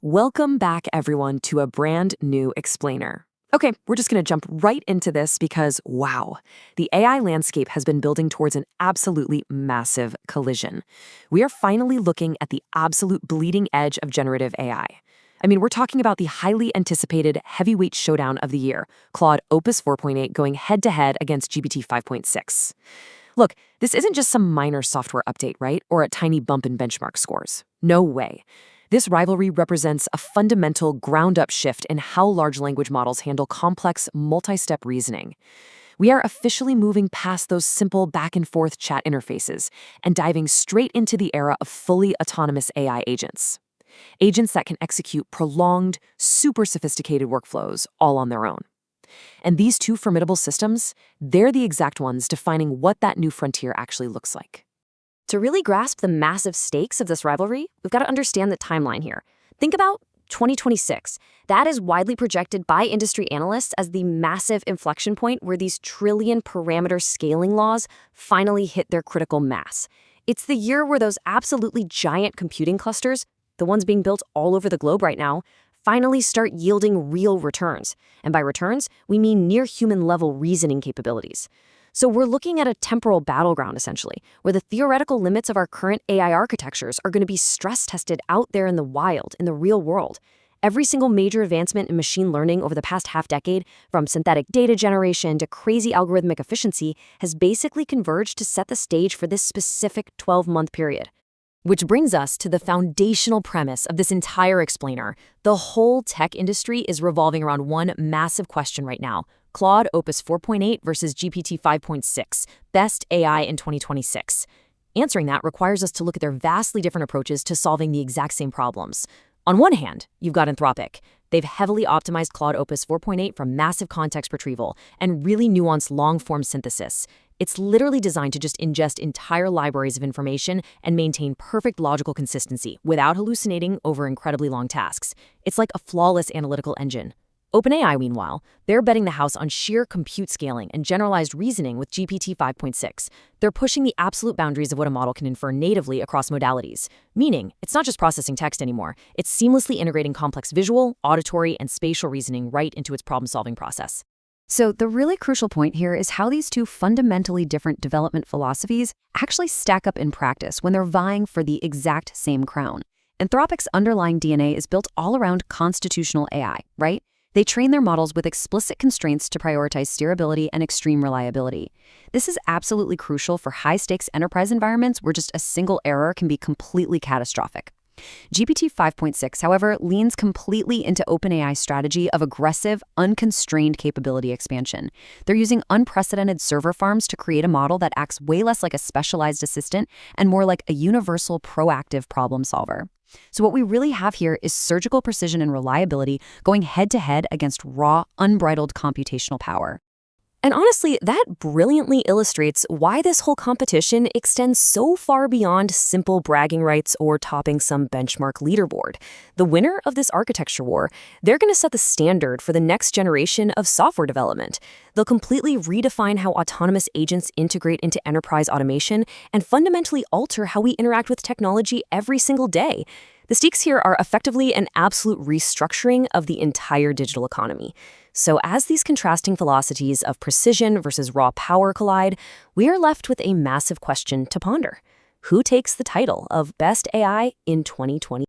Welcome back, everyone, to a brand new explainer. Okay, we're just going to jump right into this because, wow, the AI landscape has been building towards an absolutely massive collision. We are finally looking at the absolute bleeding edge of generative AI. I mean, we're talking about the highly anticipated heavyweight showdown of the year, Claude Opus 4.8 going head-to-head against GPT-5.6. Look, this isn't just some minor software update, right? Or a tiny bump in benchmark scores. No way. This rivalry represents a fundamental ground-up shift in how large language models handle complex, multi-step reasoning. We are officially moving past those simple back-and-forth chat interfaces and diving straight into the era of fully autonomous AI agents. Agents that can execute prolonged, super sophisticated workflows all on their own. And these two formidable systems, they're the exact ones defining what that new frontier actually looks like. To really grasp the massive stakes of this rivalry, we've got to understand the timeline here. Think about 2026. That is widely projected by industry analysts as the massive inflection point where these trillion parameter scaling laws finally hit their critical mass. It's the year where those absolutely giant computing clusters, the ones being built all over the globe right now, finally start yielding real returns. And by returns, we mean near human level reasoning capabilities. So we're looking at a temporal battleground, essentially, where the theoretical limits of our current AI architectures are going to be stress-tested out there in the wild, in the real world. Every single major advancement in machine learning over the past half-decade, from synthetic data generation to crazy algorithmic efficiency, has basically converged to set the stage for this specific 12-month period. Which brings us to the foundational premise of this entire explainer. The whole tech industry is revolving around one massive question right now: Claude Opus 4.8 versus GPT 5.6, best AI in 2026. Answering that requires us to look at their vastly different approaches to solving the exact same problems. On one hand, you've got Anthropic. They've heavily optimized Claude Opus 4.8 for massive context retrieval and really nuanced long-form synthesis. It's literally designed to just ingest entire libraries of information and maintain perfect logical consistency without hallucinating over incredibly long tasks. It's like a flawless analytical engine. OpenAI, meanwhile, they're betting the house on sheer compute scaling and generalized reasoning with GPT 5.6. They're pushing the absolute boundaries of what a model can infer natively across modalities. Meaning, it's not just processing text anymore. It's seamlessly integrating complex visual, auditory, and spatial reasoning right into its problem-solving process. So the really crucial point here is how these two fundamentally different development philosophies actually stack up in practice when they're vying for the exact same crown. Anthropic's underlying DNA is built all around constitutional AI, right? They train their models with explicit constraints to prioritize steerability and extreme reliability. This is absolutely crucial for high-stakes enterprise environments where just a single error can be completely catastrophic. GPT 5.6, however, leans completely into OpenAI's strategy of aggressive, unconstrained capability expansion. They're using unprecedented server farms to create a model that acts way less like a specialized assistant and more like a universal, proactive problem solver. So what we really have here is surgical precision and reliability going head-to-head against raw, unbridled computational power. And honestly, that brilliantly illustrates why this whole competition extends so far beyond simple bragging rights or topping some benchmark leaderboard. The winner of this architecture war, they're going to set the standard for the next generation of software development. They'll completely redefine how autonomous agents integrate into enterprise automation and fundamentally alter how we interact with technology every single day. The stakes here are effectively an absolute restructuring of the entire digital economy. So as these contrasting philosophies of precision versus raw power collide, we are left with a massive question to ponder. Who takes the title of Best AI in 2020?